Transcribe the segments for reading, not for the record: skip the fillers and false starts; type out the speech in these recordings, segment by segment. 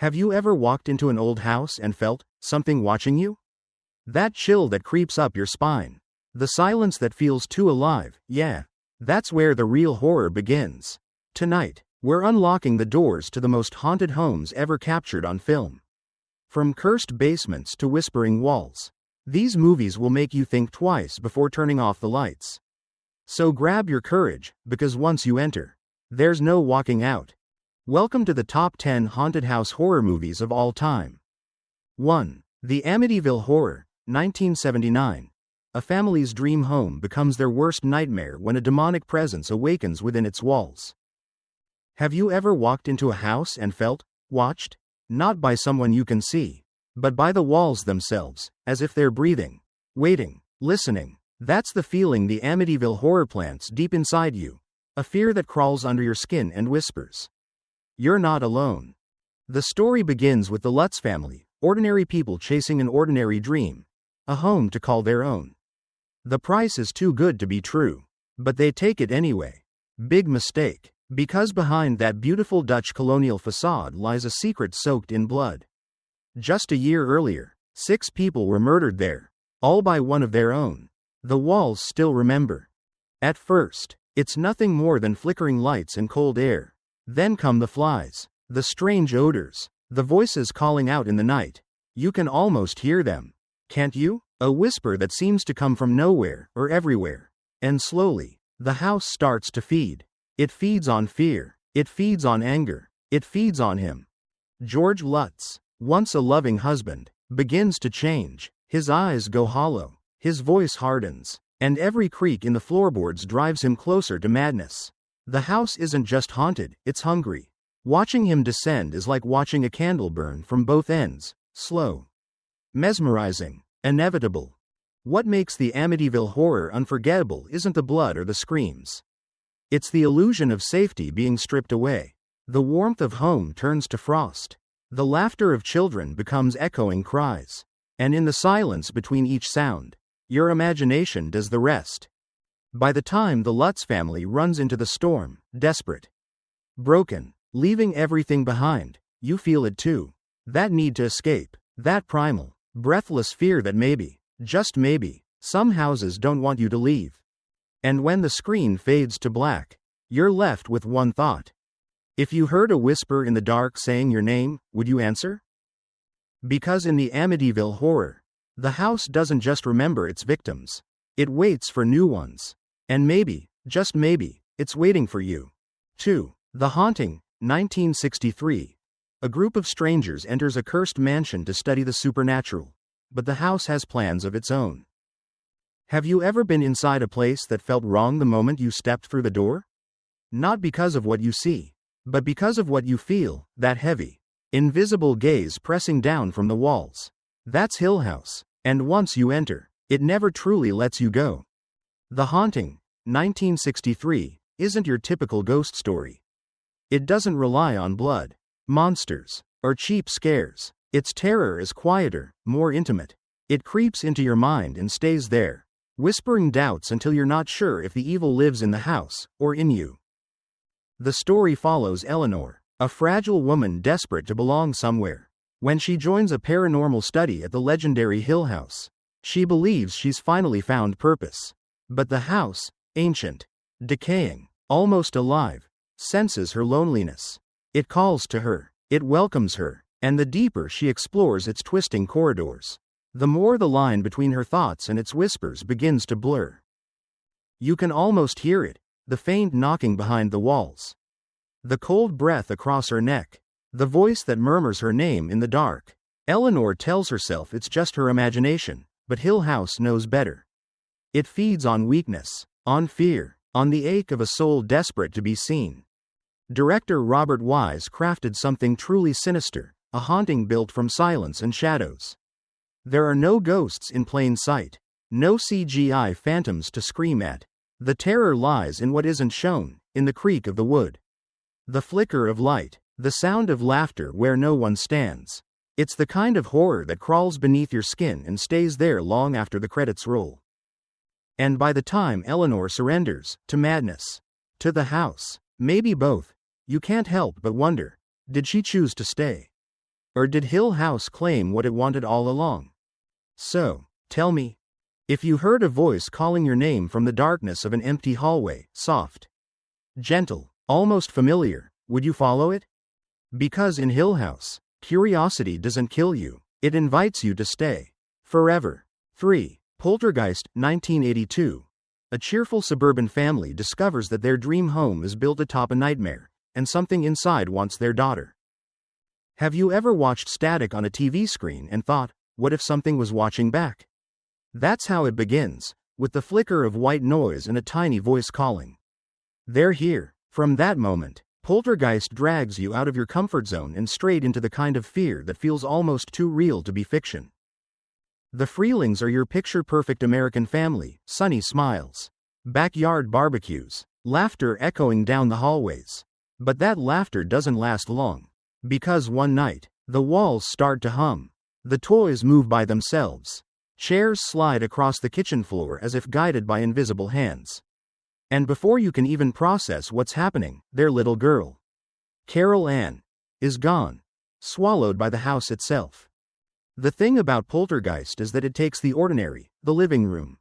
Have you ever walked into an old house and felt something watching you? That chill that creeps up your spine. The silence that feels too alive, yeah. That's where the real horror begins. Tonight, we're unlocking the doors to the most haunted homes ever captured on film. From cursed basements to whispering walls. These movies will make you think twice before turning off the lights. So grab your courage, because once you enter, there's no walking out. Welcome to the top 10 haunted house horror movies of all time. 1. The Amityville Horror, 1979. A family's dream home becomes their worst nightmare when a demonic presence awakens within its walls. Have you ever walked into a house and felt watched? Not by someone you can see, but by the walls themselves, as if they're breathing, waiting, listening. That's the feeling the Amityville Horror plants deep inside you. A fear that crawls under your skin and whispers, "You're not alone." The story begins with the Lutz family, ordinary people chasing an ordinary dream, a home to call their own. The price is too good to be true, but they take it anyway. Big mistake, because behind that beautiful Dutch colonial facade lies a secret soaked in blood. Just a year earlier, 6 people were murdered there, all by one of their own. The walls still remember. At first, it's nothing more than flickering lights and cold air. Then come the flies, the strange odors, the voices calling out in the night. You can almost hear them, can't you? A whisper that seems to come from nowhere or everywhere. And slowly, the house starts to feed. It feeds on fear. It feeds on anger. It feeds on him. George Lutz, once a loving husband, begins to change. His eyes go hollow. His voice hardens. And every creak in the floorboards drives him closer to madness. The house isn't just haunted, it's hungry. Watching him descend is like watching a candle burn from both ends, slow, mesmerizing, inevitable. What makes the Amityville Horror unforgettable isn't the blood or the screams. It's the illusion of safety being stripped away. The warmth of home turns to frost. The laughter of children becomes echoing cries. And in the silence between each sound, your imagination does the rest. By the time the Lutz family runs into the storm, desperate, broken, leaving everything behind, you feel it too. That need to escape, that primal, breathless fear that maybe, just maybe, some houses don't want you to leave. And when the screen fades to black, you're left with one thought. If you heard a whisper in the dark saying your name, would you answer? Because in the Amityville Horror, the house doesn't just remember its victims. It waits for new ones. And maybe, just maybe, it's waiting for you. 2. The Haunting, 1963. A group of strangers enters a cursed mansion to study the supernatural. But the house has plans of its own. Have you ever been inside a place that felt wrong the moment you stepped through the door? Not because of what you see, but because of what you feel, that heavy, invisible gaze pressing down from the walls. That's Hill House, and once you enter, it never truly lets you go. The Haunting, 1963, isn't your typical ghost story. It doesn't rely on blood, monsters, or cheap scares. Its terror is quieter, more intimate. It creeps into your mind and stays there, whispering doubts until you're not sure if the evil lives in the house, or in you. The story follows Eleanor, a fragile woman desperate to belong somewhere. When she joins a paranormal study at the legendary Hill House, she believes she's finally found purpose. But the house, ancient, decaying, almost alive, senses her loneliness. It calls to her, it welcomes her, and the deeper she explores its twisting corridors, the more the line between her thoughts and its whispers begins to blur. You can almost hear it, the faint knocking behind the walls, the cold breath across her neck, the voice that murmurs her name in the dark. Eleanor tells herself it's just her imagination, but Hill House knows better. It feeds on weakness, on fear, on the ache of a soul desperate to be seen. Director Robert Wise crafted something truly sinister, a haunting built from silence and shadows. There are no ghosts in plain sight, no CGI phantoms to scream at. The terror lies in what isn't shown, in the creak of the wood, the flicker of light, the sound of laughter where no one stands. It's the kind of horror that crawls beneath your skin and stays there long after the credits roll. And by the time Eleanor surrenders, to madness, to the house, maybe both, you can't help but wonder, did she choose to stay? Or did Hill House claim what it wanted all along? So, tell me, if you heard a voice calling your name from the darkness of an empty hallway, soft, gentle, almost familiar, would you follow it? Because in Hill House, curiosity doesn't kill you, it invites you to stay. Forever. 3. Poltergeist, 1982. A cheerful suburban family discovers that their dream home is built atop a nightmare, and something inside wants their daughter. Have you ever watched static on a TV screen and thought, what if something was watching back? That's how it begins, with the flicker of white noise and a tiny voice calling. They're here. From that moment, Poltergeist drags you out of your comfort zone and straight into the kind of fear that feels almost too real to be fiction. The Freelings are your picture-perfect American family, sunny smiles, backyard barbecues, laughter echoing down the hallways. But that laughter doesn't last long. Because one night, the walls start to hum. The toys move by themselves. Chairs slide across the kitchen floor as if guided by invisible hands. And before you can even process what's happening, their little girl, Carol Ann, is gone, swallowed by the house itself. The thing about Poltergeist is that it takes the ordinary, the living room,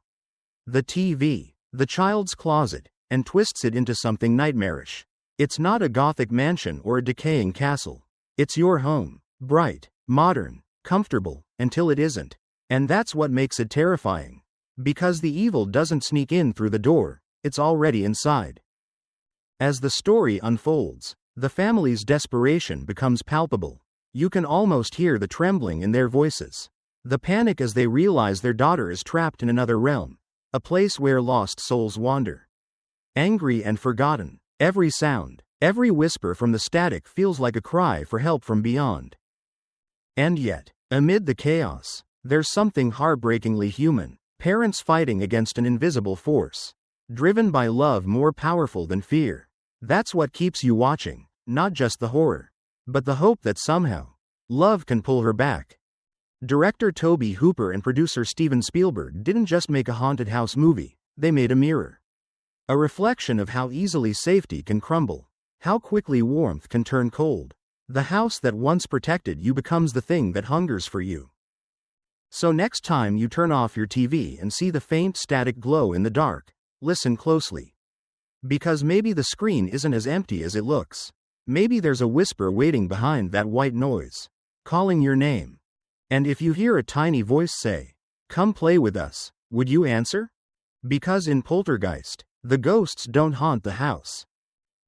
the TV, the child's closet, and twists it into something nightmarish. It's not a gothic mansion or a decaying castle. It's your home, bright, modern, comfortable, until it isn't. And that's what makes it terrifying. Because the evil doesn't sneak in through the door, it's already inside. As the story unfolds, the family's desperation becomes palpable. You can almost hear the trembling in their voices. The panic as they realize their daughter is trapped in another realm, a place where lost souls wander. Angry and forgotten, every sound, every whisper from the static feels like a cry for help from beyond. And yet, amid the chaos, there's something heartbreakingly human. Parents fighting against an invisible force, driven by love more powerful than fear. That's what keeps you watching, not just the horror, but the hope that somehow, love can pull her back. Director Tobe Hooper and producer Steven Spielberg didn't just make a haunted house movie, they made a mirror. A reflection of how easily safety can crumble, how quickly warmth can turn cold. The house that once protected you becomes the thing that hungers for you. So next time you turn off your TV and see the faint static glow in the dark, listen closely. Because maybe the screen isn't as empty as it looks. Maybe there's a whisper waiting behind that white noise, calling your name. And if you hear a tiny voice say, "Come play with us," would you answer? Because in Poltergeist, the ghosts don't haunt the house.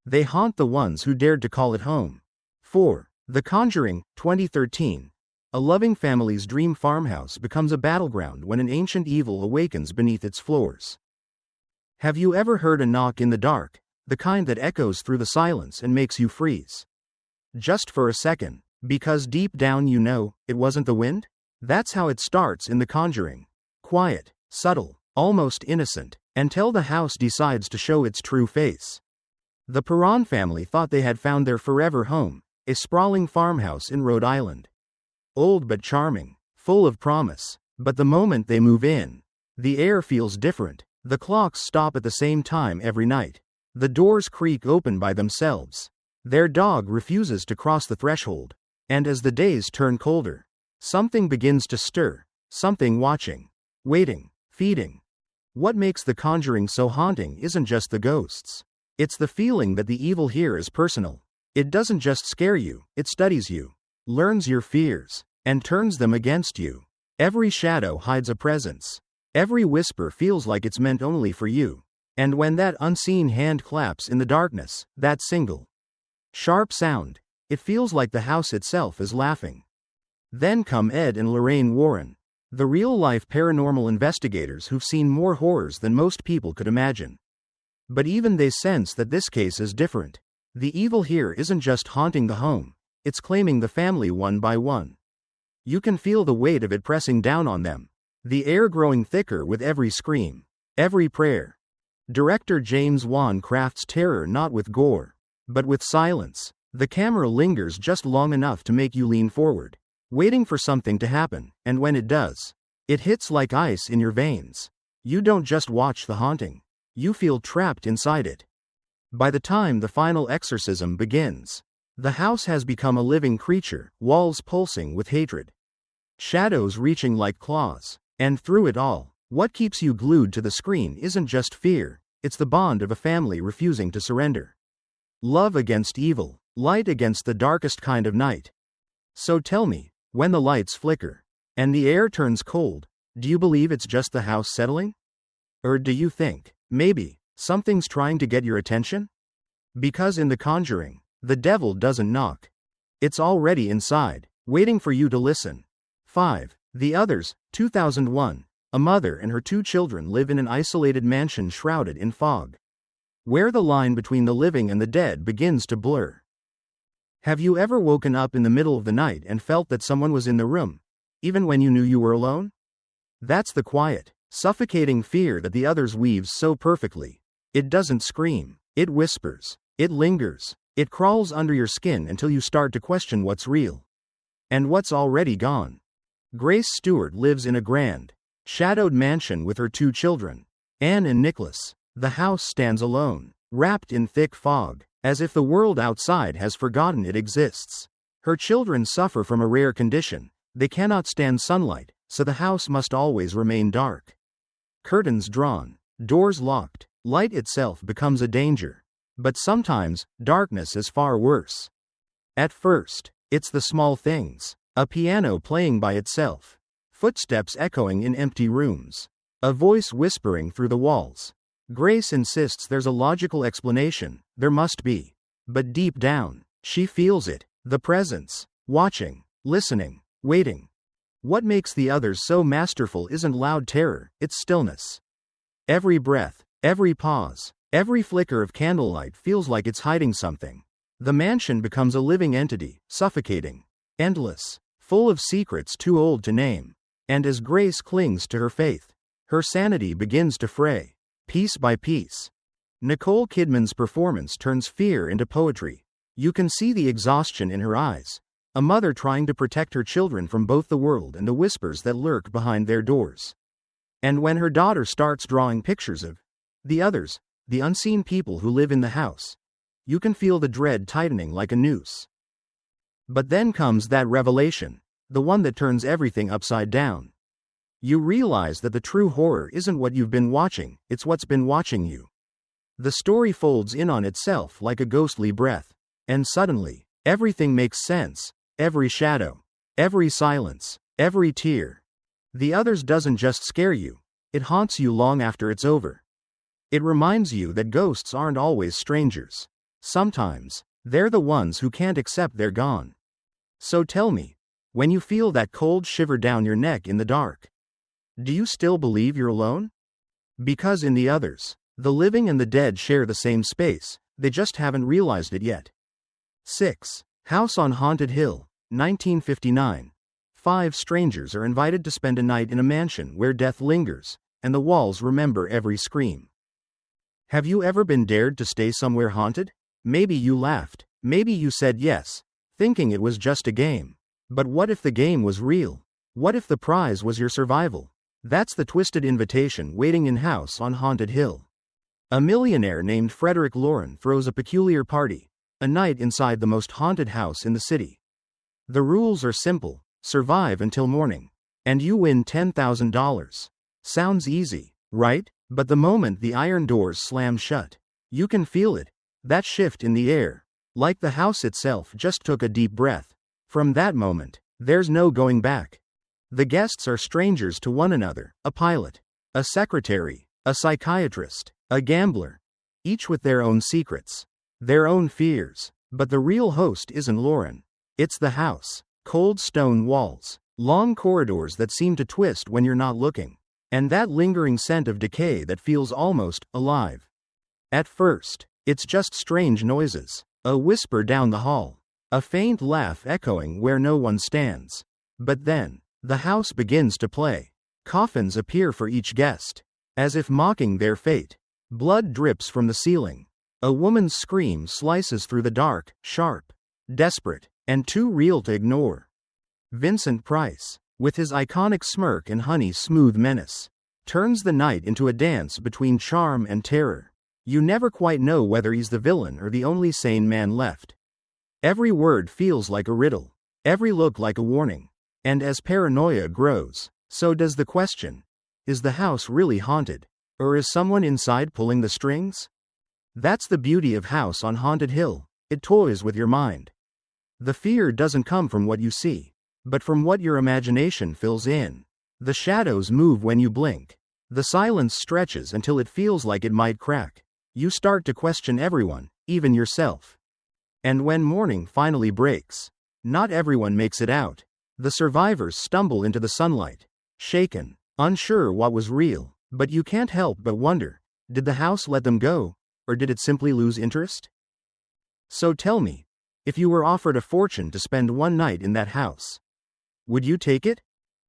They haunt the ones who dared to call it home. 4. The Conjuring, 2013. A loving family's dream farmhouse becomes a battleground when an ancient evil awakens beneath its floors. Have you ever heard a knock in the dark, the kind that echoes through the silence and makes you freeze? Just for a second, because deep down you know, it wasn't the wind? That's how it starts in The Conjuring. Quiet, subtle, almost innocent, until the house decides to show its true face. The Perron family thought they had found their forever home, a sprawling farmhouse in Rhode Island. Old but charming, full of promise. But the moment they move in, the air feels different. The clocks stop at the same time every night. The doors creak open by themselves. Their dog refuses to cross the threshold. And as the days turn colder, something begins to stir. Something watching, waiting, feeding. What makes The Conjuring so haunting isn't just the ghosts. It's the feeling that the evil here is personal. It doesn't just scare you, it studies you, learns your fears, and turns them against you. Every shadow hides a presence. Every whisper feels like it's meant only for you. And when that unseen hand claps in the darkness, that single, sharp sound, it feels like the house itself is laughing. Then come Ed and Lorraine Warren, the real-life paranormal investigators who've seen more horrors than most people could imagine. But even they sense that this case is different. The evil here isn't just haunting the home, it's claiming the family one by one. You can feel the weight of it pressing down on them, the air growing thicker with every scream, every prayer. Director James Wan crafts terror not with gore, but with silence. The camera lingers just long enough to make you lean forward, waiting for something to happen, and when it does, it hits like ice in your veins. You don't just watch the haunting, you feel trapped inside it. By the time the final exorcism begins, The house has become a living creature, walls pulsing with hatred, shadows reaching like claws. And through it all, what keeps you glued to the screen isn't just fear, it's the bond of a family refusing to surrender. Love against evil, light against the darkest kind of night. So tell me, when the lights flicker, and the air turns cold, do you believe it's just the house settling? Or do you think, maybe, something's trying to get your attention? Because in The Conjuring, the devil doesn't knock. It's already inside, waiting for you to listen. 5. The Others, 2001. A mother and her 2 children live in an isolated mansion shrouded in fog, where the line between the living and the dead begins to blur. Have you ever woken up in the middle of the night and felt that someone was in the room, even when you knew you were alone? That's the quiet, suffocating fear that The Others weaves so perfectly. It doesn't scream, it whispers, it lingers, it crawls under your skin until you start to question what's real and what's already gone. Grace Stewart lives in a grand, shadowed mansion with her 2 children, Anne and Nicholas. The house stands alone, wrapped in thick fog, as if the world outside has forgotten it exists. Her children suffer from a rare condition. They cannot stand sunlight, so the house must always remain dark. Curtains drawn, doors locked, light itself becomes a danger. But sometimes, darkness is far worse. At first, it's the small things. A piano playing by itself, footsteps echoing in empty rooms, a voice whispering through the walls. Grace insists there's a logical explanation, there must be. But deep down, she feels it, the presence, watching, listening, waiting. What makes The Others so masterful isn't loud terror, it's stillness. Every breath, every pause, every flicker of candlelight feels like it's hiding something. The mansion becomes a living entity, suffocating, endless, full of secrets too old to name. And as Grace clings to her faith, her sanity begins to fray, piece by piece. Nicole Kidman's performance turns fear into poetry. You can see the exhaustion in her eyes, a mother trying to protect her children from both the world and the whispers that lurk behind their doors. And when her daughter starts drawing pictures of the others, the unseen people who live in the house, you can feel the dread tightening like a noose. But then comes that revelation, the one that turns everything upside down. You realize that the true horror isn't what you've been watching, it's what's been watching you. The story folds in on itself like a ghostly breath, and suddenly, everything makes sense, every shadow, every silence, every tear. The Others doesn't just scare you, it haunts you long after it's over. It reminds you that ghosts aren't always strangers. Sometimes, they're the ones who can't accept they're gone. So tell me, when you feel that cold shiver down your neck in the dark, do you still believe you're alone? Because in The Others, the living and the dead share the same space, they just haven't realized it yet. 6. House on Haunted Hill, 1959. 5 strangers are invited to spend a night in a mansion where death lingers, and the walls remember every scream. Have you ever been dared to stay somewhere haunted? Maybe you laughed, maybe you said yes, thinking it was just a game. But what if the game was real? What if the prize was your survival? That's the twisted invitation waiting in House on Haunted Hill. A millionaire named Frederick Lauren throws a peculiar party, a night inside the most haunted house in the city. The rules are simple, survive until morning, and you win $10,000. Sounds easy, right? But the moment the iron doors slam shut, you can feel it, that shift in the air, like the house itself just took a deep breath. From that moment, there's no going back. The guests are strangers to one another, a pilot, a secretary, a psychiatrist, a gambler, each with their own secrets, their own fears. But the real host isn't Lauren. It's the house. Cold stone walls, long corridors that seem to twist when you're not looking, and that lingering scent of decay that feels almost alive. At first, it's just strange noises, a whisper down the hall, a faint laugh echoing where no one stands. But then, the house begins to play. Coffins appear for each guest, as if mocking their fate. Blood drips from the ceiling. A woman's scream slices through the dark, sharp, desperate, and too real to ignore. Vincent Price, with his iconic smirk and honey's smooth menace, turns the night into a dance between charm and terror. You never quite know whether he's the villain or the only sane man left. Every word feels like a riddle, every look like a warning. And as paranoia grows, so does the question: is the house really haunted? Or is someone inside pulling the strings? That's the beauty of House on Haunted Hill. It toys with your mind. The fear doesn't come from what you see, but from what your imagination fills in. The shadows move when you blink. The silence stretches until it feels like it might crack. You start to question everyone, even yourself. And when morning finally breaks, not everyone makes it out. The survivors stumble into the sunlight, shaken, unsure what was real, but you can't help but wonder, did the house let them go, or did it simply lose interest? So tell me, if you were offered a fortune to spend one night in that house, would you take it?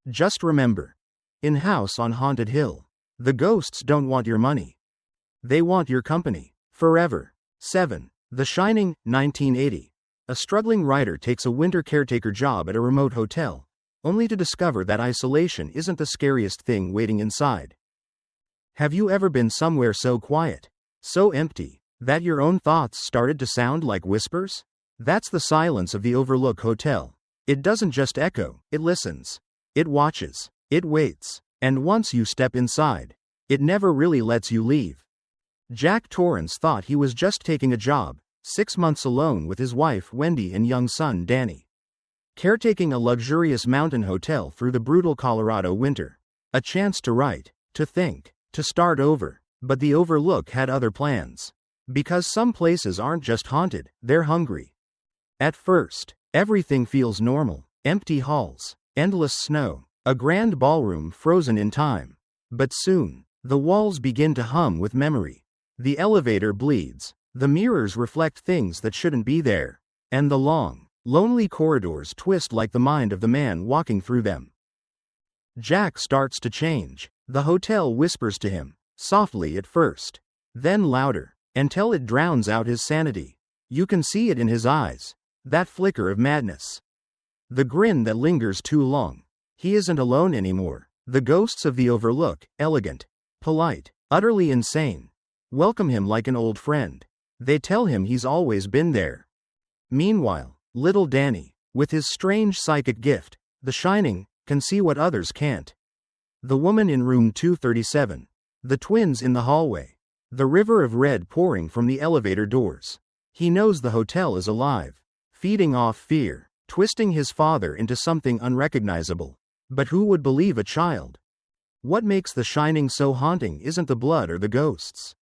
Just remember, in House on Haunted Hill, the ghosts don't want your money. They want your company, forever. 7. The Shining, 1980. A struggling writer takes a winter caretaker job at a remote hotel, only to discover that isolation isn't the scariest thing waiting inside. Have you ever been somewhere so quiet, so empty, that your own thoughts started to sound like whispers? That's the silence of the Overlook Hotel. It doesn't just echo, it listens. It watches. It waits. And once you step inside, it never really lets you leave. Jack Torrance thought he was just taking a job, 6 months alone with his wife Wendy and young son Danny. Caretaking a luxurious mountain hotel through the brutal Colorado winter. A chance to write, to think, to start over. But the Overlook had other plans. Because some places aren't just haunted, they're hungry. At first, everything feels normal. Empty halls, endless snow, a grand ballroom frozen in time. But soon, the walls begin to hum with memory. The elevator bleeds. The mirrors reflect things that shouldn't be there. And the long, lonely corridors twist like the mind of the man walking through them. Jack starts to change. The hotel whispers to him, softly at first, then louder, until it drowns out his sanity. You can see it in his eyes, that flicker of madness. The grin that lingers too long. He isn't alone anymore. The ghosts of the Overlook, elegant, polite, utterly insane, welcome him like an old friend. They tell him he's always been there. Meanwhile, little Danny, with his strange psychic gift, the Shining, can see what others can't. The woman in room 237. The twins in the hallway. The river of red pouring from the elevator doors. He knows the hotel is alive, feeding off fear, twisting his father into something unrecognizable. But who would believe a child? What makes The Shining so haunting isn't the blood or the ghosts.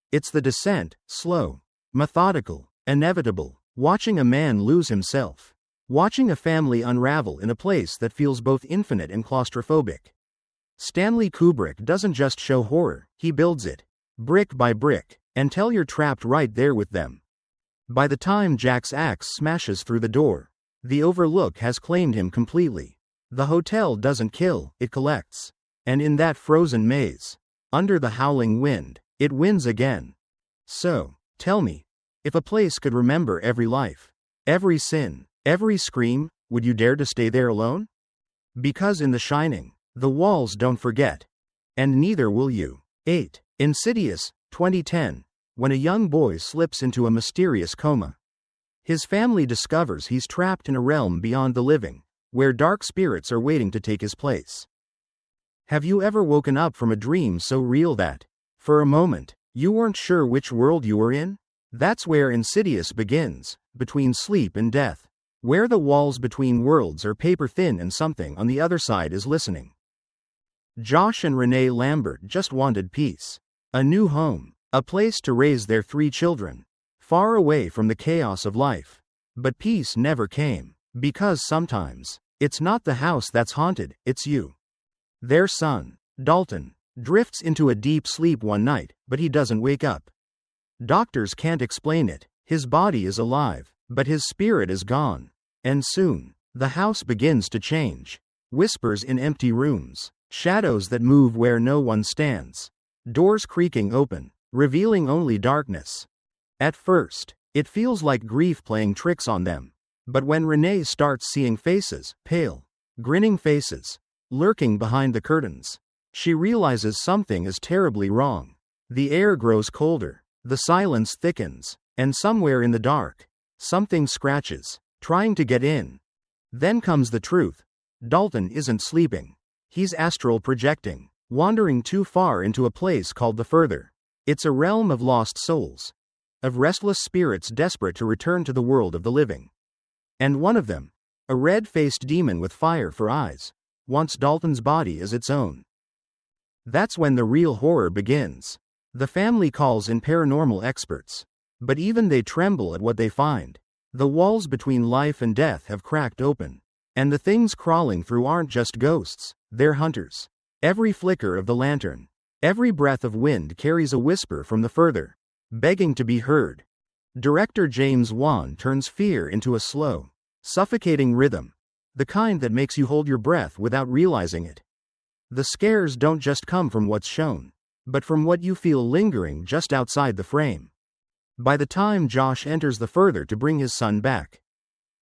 It's the descent, slow, methodical, inevitable, watching a man lose himself. Watching a family unravel in a place that feels both infinite and claustrophobic. Stanley Kubrick doesn't just show horror, he builds it, brick by brick, until you're trapped right there with them. By the time Jack's axe smashes through the door, the Overlook has claimed him completely. The hotel doesn't kill, it collects. And in that frozen maze, under the howling wind, it wins again. So, tell me, if a place could remember every life, every sin, every scream, would you dare to stay there alone? Because in The Shining, the walls don't forget. And neither will you. 8. Insidious, 2010. When a young boy slips into a mysterious coma. His family discovers he's trapped in a realm beyond the living, where dark spirits are waiting to take his place. Have you ever woken up from a dream so real that, for a moment, you weren't sure which world you were in? That's where Insidious begins, between sleep and death. Where the walls between worlds are paper thin and something on the other side is listening. Josh and Renee Lambert just wanted peace. A new home. A place to raise their 3 children. Far away from the chaos of life. But peace never came. Because sometimes, it's not the house that's haunted, it's you. Their son, Dalton, drifts into a deep sleep one night, but he doesn't wake up. Doctors can't explain it. His body is alive, but his spirit is gone. And soon, the house begins to change. Whispers in empty rooms. Shadows that move where no one stands. Doors creaking open, revealing only darkness. At first, it feels like grief playing tricks on them. But when Renee starts seeing faces, pale, grinning faces, lurking behind the curtains, she realizes something is terribly wrong. The air grows colder, the silence thickens, and somewhere in the dark, Something scratches, trying to get in. Then comes the truth. Dalton isn't sleeping. He's astral projecting, wandering too far into a place called the Further. It's a realm of lost souls, of restless spirits desperate to return to the world of the living. And one of them, a red-faced demon with fire for eyes, wants Dalton's body as its own. That's when the real horror begins. The family calls in paranormal experts, but even they tremble at what they find. The walls between life and death have cracked open, and the things crawling through aren't just ghosts, they're hunters. Every flicker of the lantern, every breath of wind carries a whisper from the Further, begging to be heard. Director James Wan turns fear into a slow, suffocating rhythm, the kind that makes you hold your breath without realizing it. The scares don't just come from what's shown, but from what you feel lingering just outside the frame. By the time Josh enters the Further to bring his son back,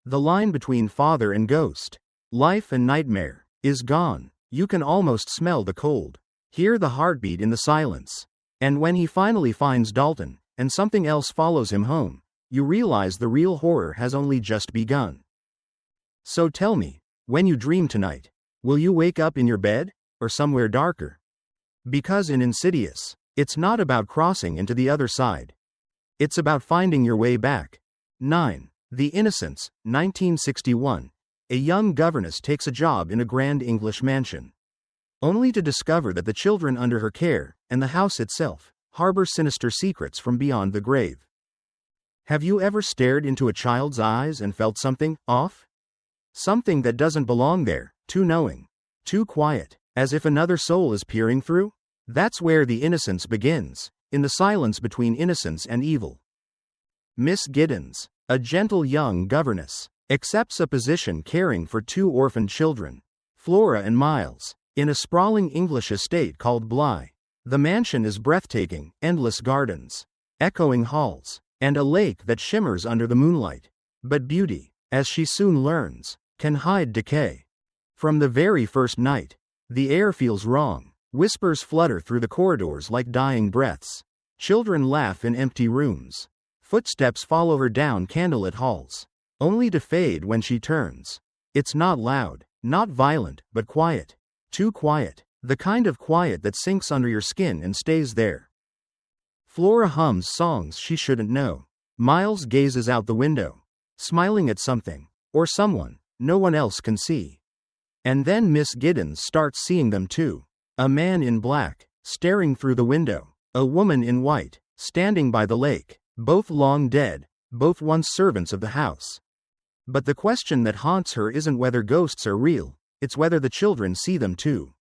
the line between father and ghost, life and nightmare, is gone. You can almost smell the cold, hear the heartbeat in the silence. And when he finally finds Dalton, and something else follows him home, you realize the real horror has only just begun. So tell me, when you dream tonight, will you wake up in your bed, or somewhere darker? Because in Insidious, it's not about crossing into the other side. It's about finding your way back. 9. The Innocents, 1961. A young governess takes a job in a grand English mansion, only to discover that the children under her care, and the house itself, harbor sinister secrets from beyond the grave. Have you ever stared into a child's eyes and felt something off? Something that doesn't belong there, too knowing, too quiet, as if another soul is peering through? That's where The Innocents begins, in the silence between innocence and evil. Miss Giddens, a gentle young governess, accepts a position caring for 2 orphaned children, Flora and Miles, in a sprawling English estate called Bly. The mansion is breathtaking, endless gardens, echoing halls, and a lake that shimmers under the moonlight. But beauty, as she soon learns, can hide decay. From the very first night, the air feels wrong. Whispers flutter through the corridors like dying breaths. Children laugh in empty rooms. Footsteps follow her down candlelit halls, only to fade when she turns. It's not loud, not violent, but quiet. Too quiet. The kind of quiet that sinks under your skin and stays there. Flora hums songs she shouldn't know. Miles gazes out the window, smiling at something, or someone, no one else can see. And then Miss Giddens starts seeing them too. A man in black, staring through the window. A woman in white, standing by the lake. Both long dead, both once servants of the house. But the question that haunts her isn't whether ghosts are real, it's whether the children see them too.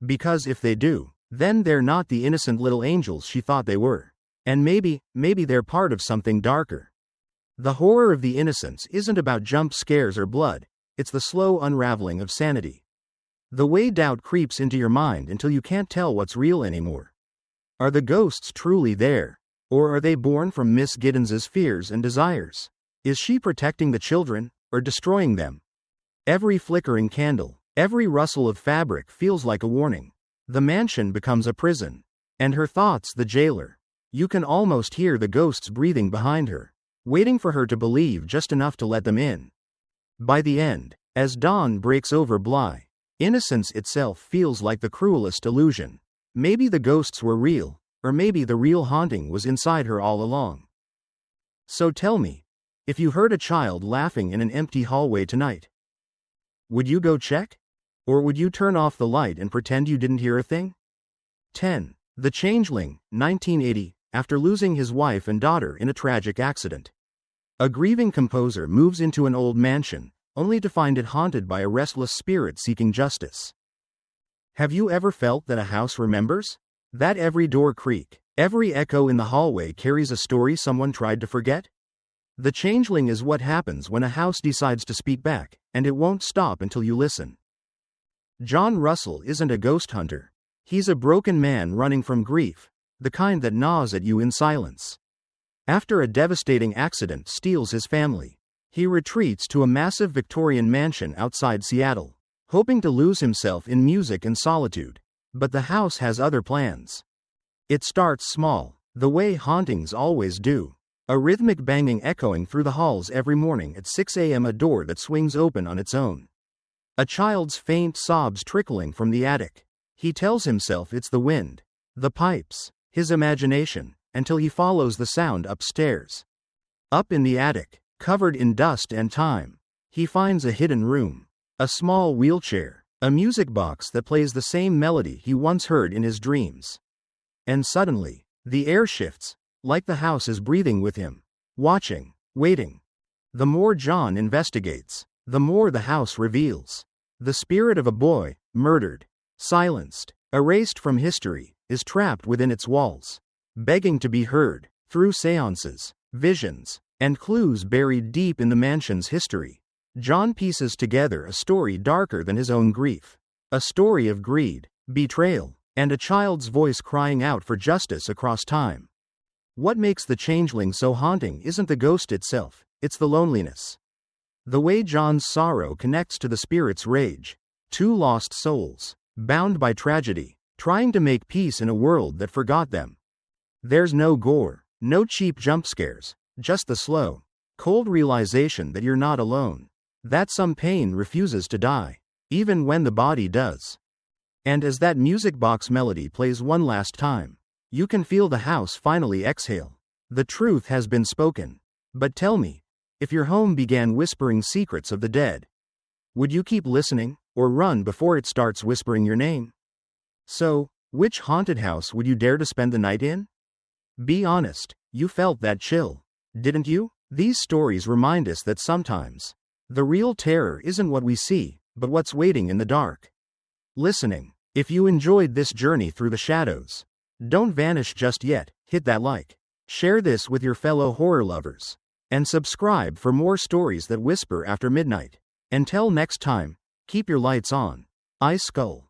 Because if they do, then they're not the innocent little angels she thought they were. And maybe they're part of something darker. The horror of The Innocents isn't about jump scares or blood, it's the slow unraveling of sanity. The way doubt creeps into your mind until you can't tell what's real anymore. Are the ghosts truly there? Or are they born from Miss Giddens's fears and desires? Is she protecting the children, or destroying them? Every flickering candle, every rustle of fabric feels like a warning. The mansion becomes a prison, and her thoughts the jailer. You can almost hear the ghosts breathing behind her, waiting for her to believe just enough to let them in. By the end, as dawn breaks over Bly, innocence itself feels like the cruelest illusion. Maybe the ghosts were real, or maybe the real haunting was inside her all along. So tell me, if you heard a child laughing in an empty hallway tonight, would you go check? Or would you turn off the light and pretend you didn't hear a thing? 10. The Changeling, 1980, after losing his wife and daughter in a tragic accident. A grieving composer moves into an old mansion, only to find it haunted by a restless spirit seeking justice. Have you ever felt that a house remembers? That every door creak, every echo in the hallway carries a story someone tried to forget? The Changeling is what happens when a house decides to speak back, and it won't stop until you listen. John Russell isn't a ghost hunter. He's a broken man running from grief, the kind that gnaws at you in silence. After a devastating accident steals his family, he retreats to a massive Victorian mansion outside Seattle, hoping to lose himself in music and solitude. But the house has other plans. It starts small, the way hauntings always do. A rhythmic banging echoing through the halls every morning at 6 a.m., a door that swings open on its own. A child's faint sobs trickling from the attic. He tells himself it's the wind, the pipes, his imagination, until he follows the sound upstairs. Up in the attic, covered in dust and time, he finds a hidden room. A small wheelchair, a music box that plays the same melody he once heard in his dreams. And suddenly, the air shifts, like the house is breathing with him, watching, waiting. The more John investigates, the more the house reveals. The spirit of a boy, murdered, silenced, erased from history, is trapped within its walls, begging to be heard, through seances, visions, and clues buried deep in the mansion's history. John pieces together a story darker than his own grief. A story of greed, betrayal, and a child's voice crying out for justice across time. What makes the Changeling so haunting isn't the ghost itself, it's the loneliness. The way John's sorrow connects to the spirit's rage. Two lost souls, bound by tragedy, trying to make peace in a world that forgot them. There's no gore, no cheap jump scares, just the slow, cold realization that you're not alone. That some pain refuses to die, even when the body does. And as that music box melody plays one last time, you can feel the house finally exhale. The truth has been spoken. But tell me, if your home began whispering secrets of the dead, would you keep listening, or run before it starts whispering your name? So, which haunted house would you dare to spend the night in? Be honest, you felt that chill, didn't you? These stories remind us that sometimes, the real terror isn't what we see, but what's waiting in the dark. Listening. If you enjoyed this journey through the shadows, don't vanish just yet, hit that like. Share this with your fellow horror lovers. And subscribe for more stories that whisper after midnight. Until next time, keep your lights on. I Skull.